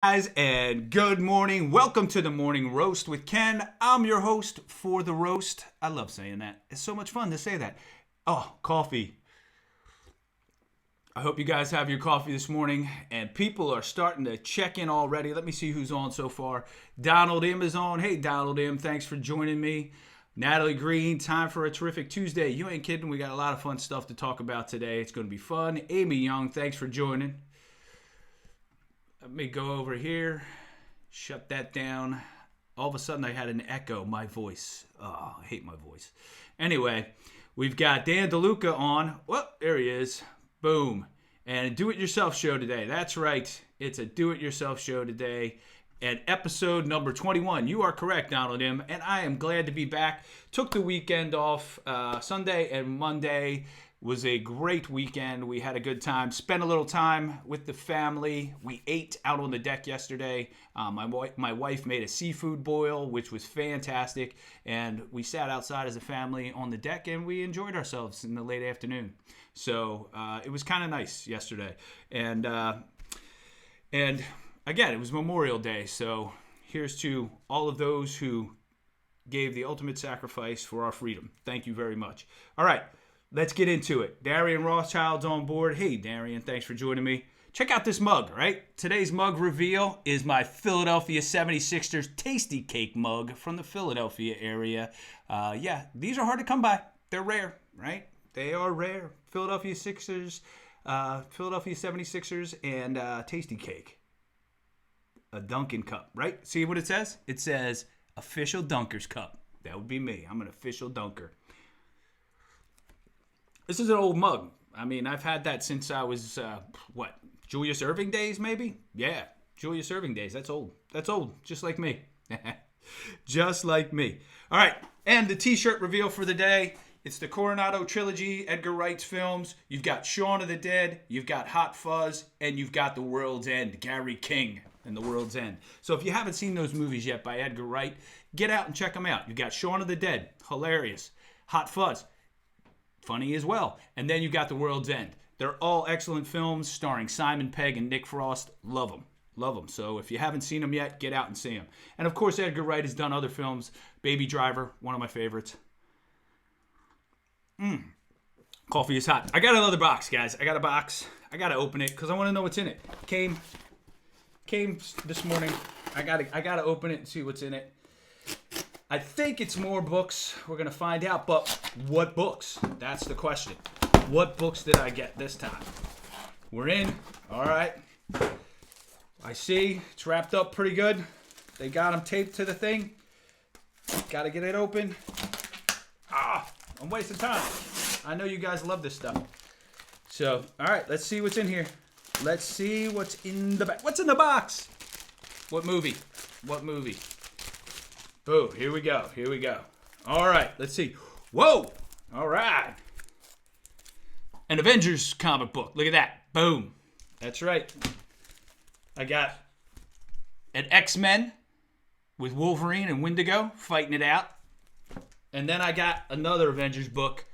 Guys, and good morning. Welcome to the Morning Roast with Ken. I'm your host for the roast. I love saying that. It's so much fun to say that. Oh, coffee. I hope you guys have your coffee this morning, and people are starting to check in already. Let me see who's on so far. Donald M is on. Hey, Donald M, thanks for joining me. Natalie Green, time for a terrific Tuesday. You ain't kidding. We got a lot of fun stuff to talk about today. It's going to be fun. Amy Young, thanks for joining. Let me go over here. Shut that down. All of a sudden, I had an echo. My voice. Oh, I hate my voice. Anyway, we've got Dan DeLuca on. Well, there he is. Boom. And a do-it-yourself show today. That's right. It's a do-it-yourself show today. And episode number 21. You are correct, Donald M. And I am glad to be back. Took the weekend off. Sunday and Monday was a great weekend. We had a good time. Spent a little time with the family. We ate out on the deck yesterday. My wife made a seafood boil, which was fantastic. And we sat outside as a family on the deck, and we enjoyed ourselves in the late afternoon. So it was kind of nice yesterday. And again, it was Memorial Day. So here's to all of those who gave the ultimate sacrifice for our freedom. Thank you very much. All right. Let's get into it. Darian Rothschild's on board. Hey, Darian, thanks for joining me. Check out this mug, right? Today's mug reveal is my Philadelphia 76ers Tasty Cake mug from the Philadelphia area. These are hard to come by. They're rare, right? They are rare. Philadelphia 76ers, and Tasty Cake. A Dunkin' cup, right? See what it says? It says official Dunker's cup. That would be me. I'm an official Dunker. This is an old mug. I mean, I've had that since I was, Julius Erving days, maybe? Yeah, Julius Erving days. That's old. That's old. Just like me. Just like me. All right, and the t-shirt reveal for the day. It's the Coronado Trilogy, Edgar Wright's films. You've got Shaun of the Dead, you've got Hot Fuzz, and you've got The World's End, Gary King and The World's End. So if you haven't seen those movies yet by Edgar Wright, get out and check them out. You've got Shaun of the Dead, hilarious. Hot Fuzz, funny as well. And then you got The World's End. They're all excellent films starring Simon Pegg and Nick Frost. Love them. Love them. So if you haven't seen them yet, get out and see them. And of course, Edgar Wright has done other films. Baby Driver, one of my favorites. Coffee is hot. I got another box, guys. I got a box. I got to open it because I want to know what's in it. Came this morning. I got to open it and see what's in it. I think it's more books. We're going to find out. But what books? That's the question. What books did I get this time? We're in. All right. I see. It's wrapped up pretty good. They got them taped to the thing. Got to get it open. I'm wasting time. I know you guys love this stuff. So, all right. Let's see what's in here. Let's see what's in the back. What's in the box? What movie? What movie? Oh, here we go. Here we go. All right, let's see. Whoa! All right. An Avengers comic book. Look at that. Boom. That's right. I got an XMen with Wolverine and Wendigo fighting it out. And then I got another Avengers book.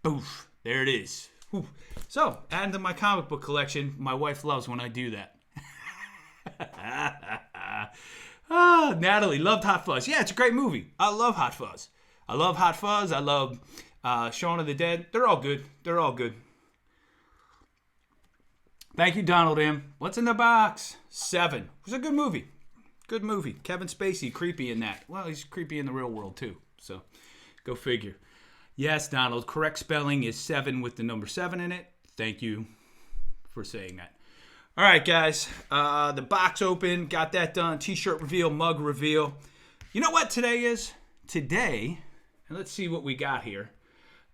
Boof. There it is. Whew. So, adding to my comic book collection. My wife loves when I do that. Natalie loved Hot Fuzz. Yeah, it's a great movie. I love Hot Fuzz. I love Hot Fuzz. I love Shaun of the Dead. They're all good. They're all good. Thank you, Donald M. What's in the box? 7. It was a good movie. Good movie. Kevin Spacey, creepy in that. Well, he's creepy in the real world, too. So, go figure. Yes, Donald, correct spelling is 7 with the number 7 in it. Thank you for saying that. All right, guys. The box open. Got that done. T-shirt reveal, mug reveal. You know what today is? Today, and let's see what we got here.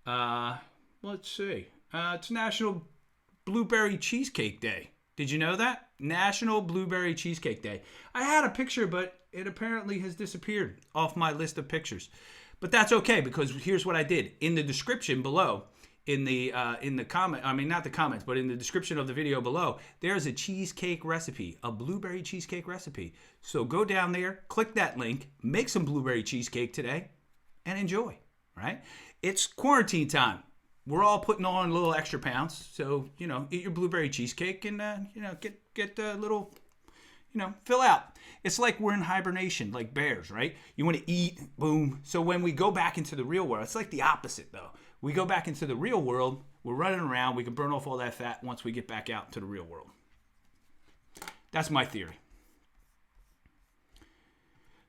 Let's see. It's National Blueberry Cheesecake Day. Did you know that? National Blueberry Cheesecake Day. I had a picture, but it apparently has disappeared off my list of pictures. But that's okay, because here's what I did. In the description below, in the comment, I mean, not the comments, but in the description of the video below, there's a cheesecake recipe, a blueberry cheesecake recipe. So go down there, click that link, make some blueberry cheesecake today, and enjoy, right? It's quarantine time. We're all putting on a little extra pounds. So, eat your blueberry cheesecake and, get a little, fill out. It's like we're in hibernation, like bears, right? You want to eat, boom. So when we go back into the real world, it's like the opposite, though. We go back into the real world, we're running around, we can burn off all that fat once we get back out to the real world. That's my theory.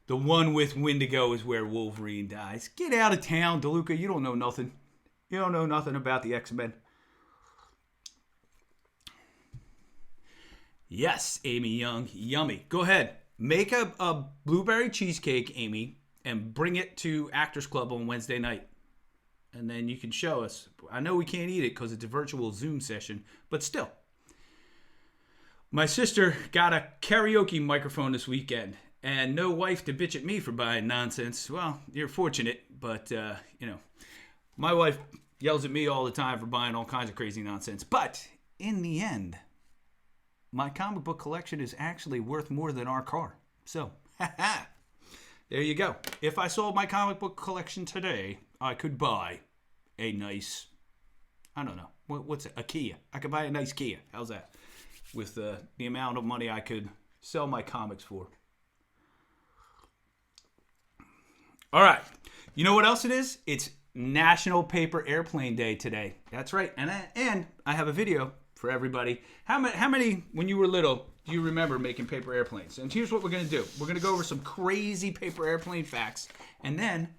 The one with Wendigo is where Wolverine dies. Get out of town, DeLuca. You don't know nothing. You don't know nothing about the X-Men. Yes, Amy Young. Yummy. Go ahead. Make a blueberry cheesecake, Amy, and bring it to Actors Club on Wednesday night. And then you can show us. I know we can't eat it because it's a virtual Zoom session, but still. My sister got a karaoke microphone this weekend, and no wife to bitch at me for buying nonsense. Well, you're fortunate, but, my wife yells at me all the time for buying all kinds of crazy nonsense. But in the end, my comic book collection is actually worth more than our car. So, there you go. If I sold my comic book collection today, I could buy a nice, I don't know, what's it? A Kia. I could buy a nice Kia. How's that? With the amount of money I could sell my comics for. All right. You know what else it is? It's National Paper Airplane Day today. That's right. And I have a video for everybody. How many, when you were little, do you remember making paper airplanes? And here's what we're going to do. We're going to go over some crazy paper airplane facts, and then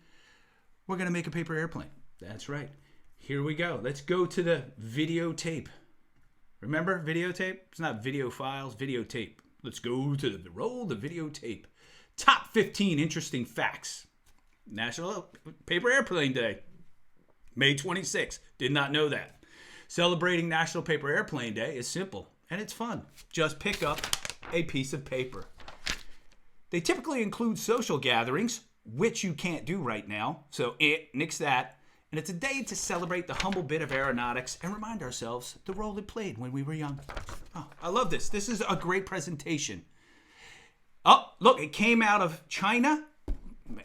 we're going to make a paper airplane. That's right. Here we go. Let's go to the videotape. Remember videotape? It's not video files, videotape. Let's go to the roll the videotape. Top 15 interesting facts. National Paper Airplane Day. May 26th. Did not know that. Celebrating National Paper Airplane Day is simple and it's fun. Just pick up a piece of paper. They typically include social gatherings, which you can't do right now. So nix that. And it's a day to celebrate the humble bit of aeronautics and remind ourselves the role it played when we were young. Oh, I love this. This is a great presentation. Oh, look, it came out of China.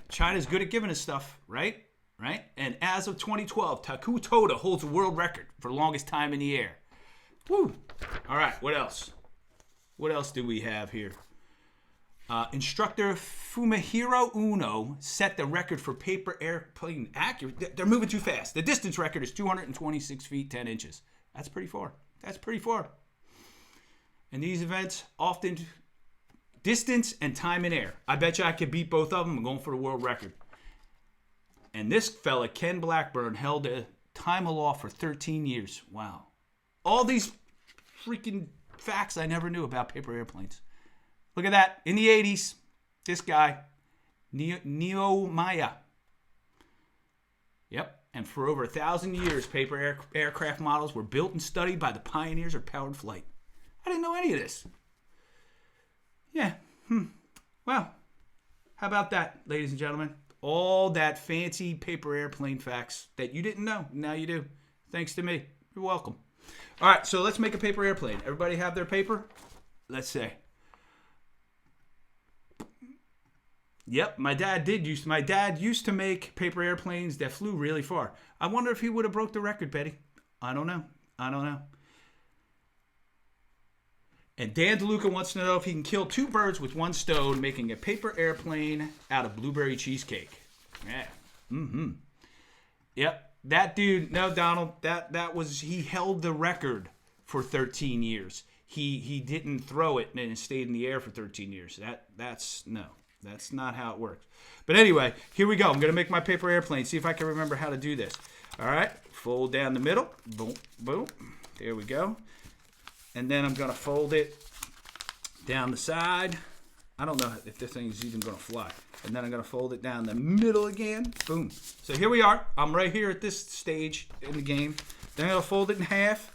China's good at giving us stuff, right? Right? And as of 2012, Taku Toda holds the world record for longest time in the air. Woo! All right, what else? What else do we have here? Instructor Fumihiro Uno set the record for paper airplane accuracy. They're moving too fast. The distance record is 226 feet, 10 inches. That's pretty far. That's pretty far. And these events often distance and time in air. I bet you I could beat both of them. I'm going for the world record. And this fella, Ken Blackburn, held a time aloft for 13 years. Wow. All these freaking facts I never knew about paper airplanes. Look at that. In the 80s, this guy, Neo Maya. Yep. And for over 1,000 years, paper aircraft models were built and studied by the pioneers of powered flight. I didn't know any of this. Yeah. Well, how about that, ladies and gentlemen? All that fancy paper airplane facts that you didn't know. Now you do. Thanks to me. You're welcome. All right, so let's make a paper airplane. Everybody have their paper? Let's say. Yep, my dad used to make paper airplanes that flew really far. I wonder if he would have broke the record, Betty. I don't know. And Dan DeLuca wants to know if he can kill two birds with one stone, making a paper airplane out of blueberry cheesecake. Yeah. Yep. That dude, no, Donald, he held the record for 13 years. He didn't throw it and it stayed in the air for 13 years. That's not how it works. But anyway, here we go. I'm going to make my paper airplane. See if I can remember how to do this. All right. Fold down the middle. Boom, boom. There we go. And then I'm going to fold it down the side. I don't know if this thing is even going to fly. And then I'm going to fold it down the middle again. Boom. So here we are. I'm right here at this stage in the game. Then I'm going to fold it in half.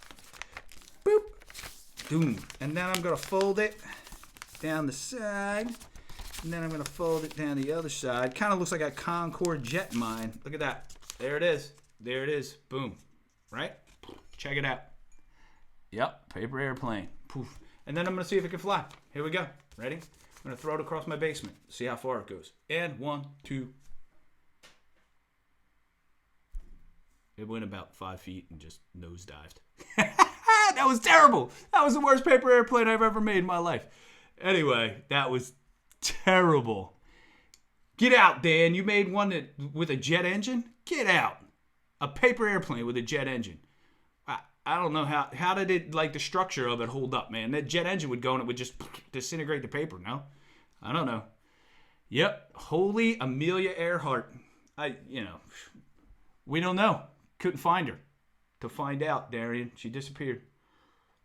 Boop. Boom. And then I'm going to fold it down the side. And then I'm going to fold it down the other side. Kind of looks like a Concorde jet in mine. Look at that. There it is. There it is. Boom. Right? Check it out. Yep, paper airplane. Poof. And then I'm going to see if it can fly. Here we go. Ready? I'm going to throw it across my basement. See how far it goes. And 1, 2. It went about 5 feet and just nosedived. That was terrible. That was the worst paper airplane I've ever made in my life. Anyway, that was terrible. Get out, Dan. You made one with a jet engine? Get out. A paper airplane with a jet engine. I don't know how did it, like, the structure of it hold up, man? That jet engine would go and it would just disintegrate the paper, no? I don't know. Yep. Holy Amelia Earhart. We don't know. Couldn't find her. To find out, Darian, she disappeared.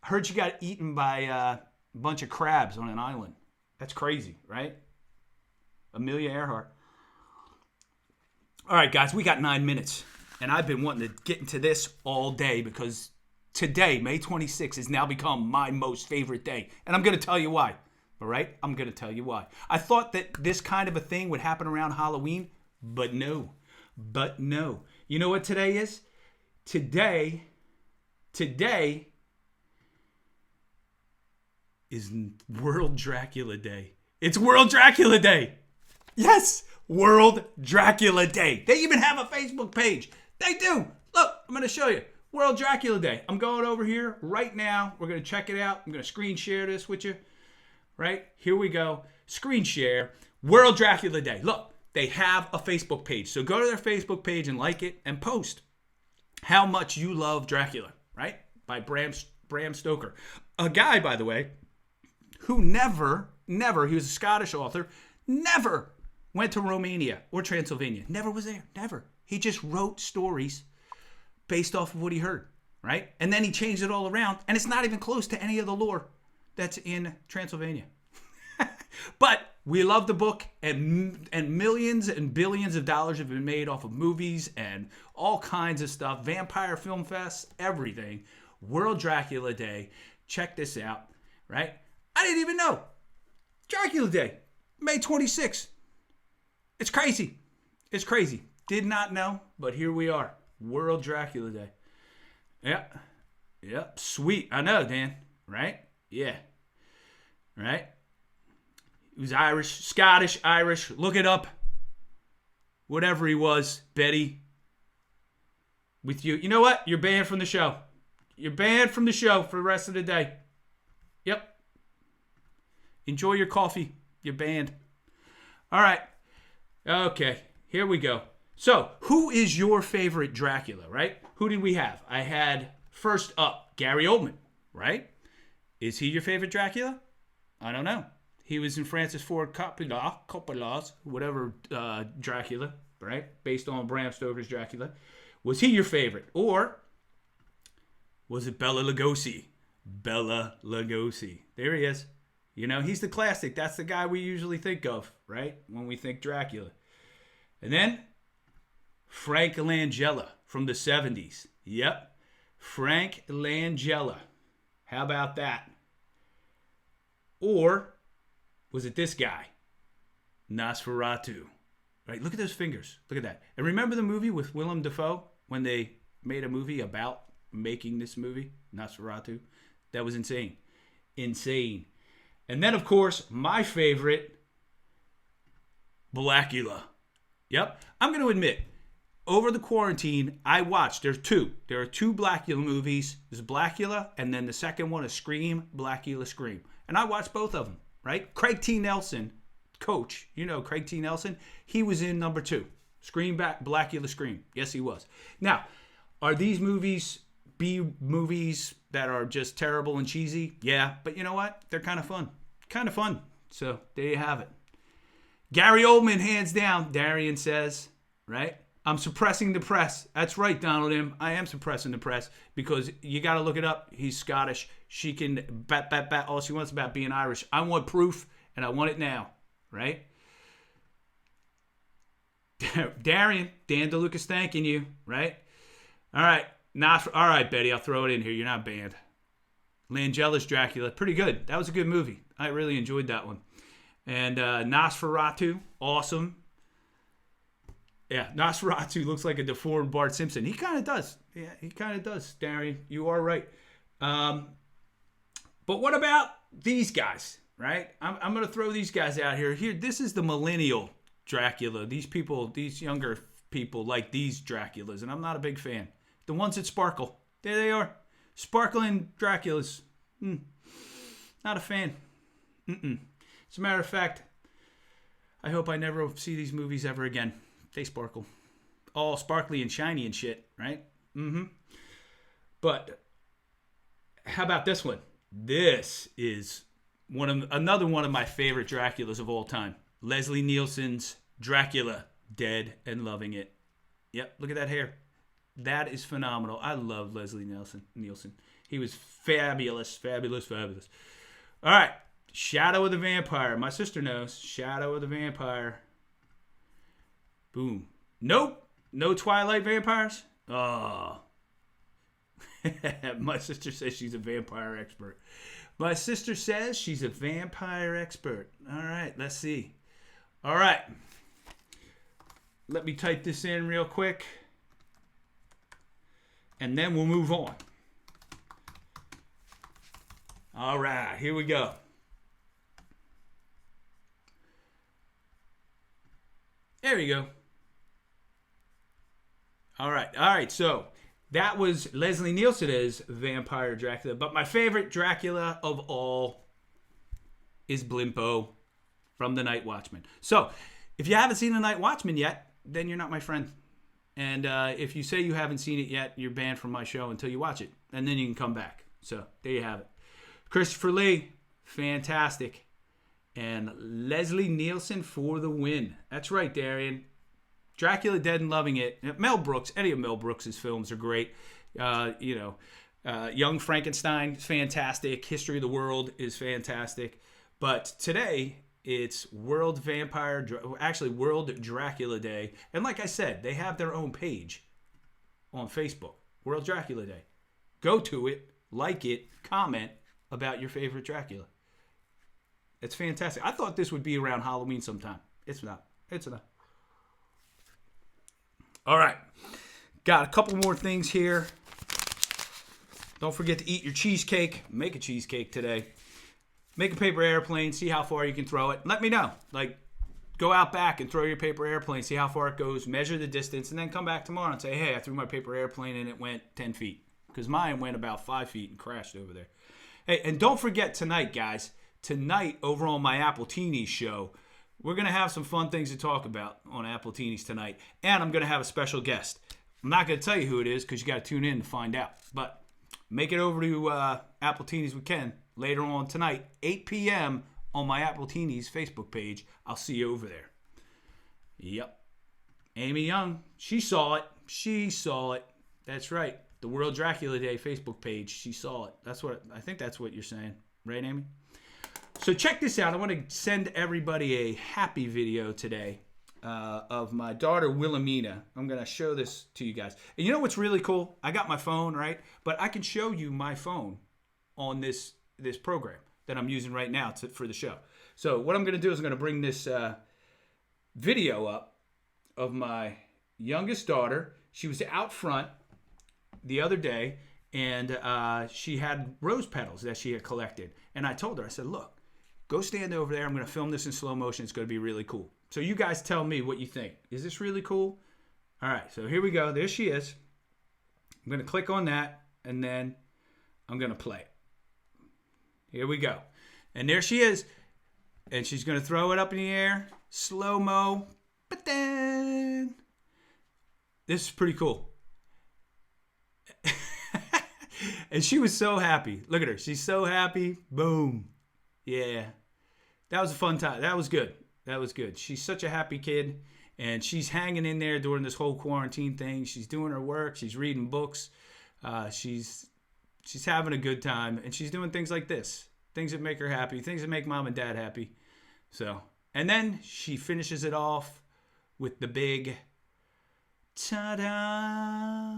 I heard she got eaten by a bunch of crabs on an island. That's crazy, right? Amelia Earhart. All right, guys, we got 9 minutes. And I've been wanting to get into this all day because today, May 26th, has now become my most favorite day. And I'm going to tell you why. All right? I'm going to tell you why. I thought that this kind of a thing would happen around Halloween, but no. But no. You know what today is? Today is World Dracula Day. It's World Dracula Day. Yes, World Dracula Day. They even have a Facebook page. They do. Look, I'm going to show you. World Dracula Day. I'm going over here right now. We're going to check it out. I'm going to screen share this with you. Right? Here we go. Screen share. World Dracula Day. Look, they have a Facebook page. So go to their Facebook page and like it and post how much you love Dracula. Right? By Bram Stoker. A guy, by the way, who never, he was a Scottish author, never went to Romania or Transylvania. Never was there. Never. He just wrote stories based off of what he heard, right? And then he changed it all around, and it's not even close to any of the lore that's in Transylvania. But we love the book, and millions and billions of dollars have been made off of movies and all kinds of stuff. Vampire Film Fest, everything. World Dracula Day. Check this out, right? I didn't even know. Dracula Day, May 26th. It's crazy. It's crazy. Did not know, but here we are. World Dracula Day. Yep. Sweet. I know, Dan. Right? Yeah. Right? He was Irish, Scottish, Irish. Look it up. Whatever he was, Betty. With you. You know what? You're banned from the show. You're banned from the show for the rest of the day. Yep. Enjoy your coffee. You're banned. All right. Okay. Here we go. So, who is your favorite Dracula, right? Who did we have? I had, first up, Gary Oldman, right? Is he your favorite Dracula? I don't know. He was in Francis Ford Coppola's, whatever, Dracula, right? Based on Bram Stoker's Dracula. Was he your favorite? Or was it Bela Lugosi? Bela Lugosi. There he is. You know, he's the classic. That's the guy we usually think of, right? When we think Dracula. And then Frank Langella from the 70s. Yep. Frank Langella. How about that? Or was it this guy? Nosferatu. Right? Look at those fingers. Look at that. And remember the movie with Willem Dafoe when they made a movie about making this movie? Nosferatu. That was insane. Insane. And then, of course, my favorite, Blackula. Yep. I'm going to admit, over the quarantine, I watched, there are two Blackula movies. There's Blackula, and then the second one is Scream, Blackula, Scream. And I watched both of them, right? Craig T. Nelson, coach, you know Craig T. Nelson, he was in number 2. Scream, Blackula, Scream. Yes, he was. Now, are these movies B movies that are just terrible and cheesy? Yeah, but you know what? They're kind of fun. Kind of fun. So, there you have it. Gary Oldman, hands down, Darian says, right? I'm suppressing the press. That's right, Donald M. I am suppressing the press because you got to look it up. He's Scottish. She can bat all she wants about being Irish. I want proof, and I want it now, right? Darian, Dan DeLucas thanking you, right? All right. All right, Betty, I'll throw it in here. You're not banned. Langella's Dracula. Pretty good. That was a good movie. I really enjoyed that one. And Nosferatu, awesome. Yeah, Nosferatu looks like a deformed Bart Simpson. He kind of does. Yeah, he kind of does, Darian. You are right. But what about these guys, right? I'm going to throw these guys out here. This is the Millennial Dracula. These people, these younger people like these Draculas, and I'm not a big fan. The ones that sparkle. There they are. Sparkling Draculas. Not a fan. As a matter of fact, I hope I never see these movies ever again. They sparkle. All sparkly and shiny and shit, right? Mm-hmm. But how about this one? This is another one of my favorite Draculas of all time. Leslie Nielsen's Dracula, Dead and Loving It. Yep, look at that hair. That is phenomenal. I love Leslie Nielsen. He was fabulous, fabulous, fabulous. All right, Shadow of the Vampire. My sister knows. Shadow of the Vampire. Boom. Nope. No Twilight vampires? Oh. My sister says she's a vampire expert. My sister says she's a vampire expert. All right, let's see. All right. Let me type this in real quick. And then we'll move on. All right, here we go. There we go. All right, so that was Leslie Nielsen as Vampire Dracula. But my favorite Dracula of all is Blimpo from The Night Watchman. So if you haven't seen The Night Watchman yet, then you're not my friend. And if you say you haven't seen it yet, you're banned from my show until you watch it. And then you can come back. So there you have it. Christopher Lee, fantastic. And Leslie Nielsen for the win. That's right, Darian. Dracula, Dead and Loving It. Mel Brooks, any of Mel Brooks' films are great. Young Frankenstein is fantastic. History of the World is fantastic. But today, it's World Dracula Day. And like I said, they have their own page on Facebook. World Dracula Day. Go to it, like it, comment about your favorite Dracula. It's fantastic. I thought this would be around Halloween sometime. It's not. It's not. All right. Got a couple more things here. Don't forget to eat your cheesecake. Make a cheesecake today. Make a paper airplane. See how far you can throw it. Let me know. Go out back and throw your paper airplane. See how far it goes. Measure the distance. And then come back tomorrow and say, hey, I threw my paper airplane and it went 10 feet. Because mine went about 5 feet and crashed over there. Hey, and don't forget tonight, guys. Tonight, over on my Apple Teenies show, we're going to have some fun things to talk about on Apple Teenies tonight. And I'm going to have a special guest. I'm not going to tell you who it is because you got to tune in to find out. But make it over to Apple Teenies with Ken later on tonight, 8 p.m. on my Apple Teenies Facebook page. I'll see you over there. Yep. Amy Young, she saw it. She saw it. That's right. The World Dracula Day Facebook page. She saw it. I think that's what you're saying. Right, Amy? So check this out. I want to send everybody a happy video today of my daughter Wilhelmina. I'm going to show this to you guys. And you know what's really cool? I got my phone, right? But I can show you my phone on this program that I'm using right now for the show. So what I'm going to do is I'm going to bring this video up of my youngest daughter. She was out front the other day, and she had rose petals that she had collected. And I told her, I said, look, go stand over there. I'm going to film this in slow motion. It's going to be really cool. So you guys tell me what you think. Is this really cool? All right, so here we go. There she is. I'm going to click on that, and then I'm going to play it. Here we go. And there she is. And she's going to throw it up in the air. Slow-mo. But then this is pretty cool. And she was so happy. Look at her. She's so happy. Boom. Yeah. That was a fun time. That was good. That was good. She's such a happy kid. And she's hanging in there during this whole quarantine thing. She's doing her work. She's reading books. She's having a good time. And she's doing things like this. Things that make her happy. Things that make mom and dad happy. So, and then she finishes it off with the big ta-da.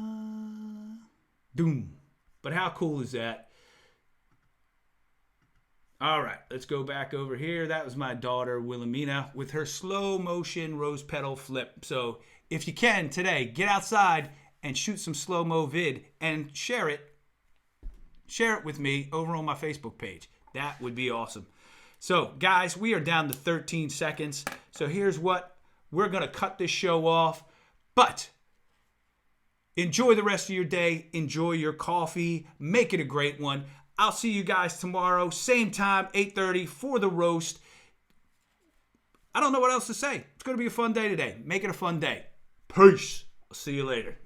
Boom. But how cool is that? All right, let's go back over here. That was my daughter, Wilhelmina, with her slow motion rose petal flip. So if you can today, get outside and shoot some slow-mo vid and share it. Share it with me over on my Facebook page. That would be awesome. So, guys, we are down to 13 seconds. So here's what. We're going to cut this show off. But enjoy the rest of your day. Enjoy your coffee. Make it a great one. I'll see you guys tomorrow. Same time, 8:30 for the roast. I don't know what else to say. It's going to be a fun day today. Make it a fun day. Peace. I'll see you later.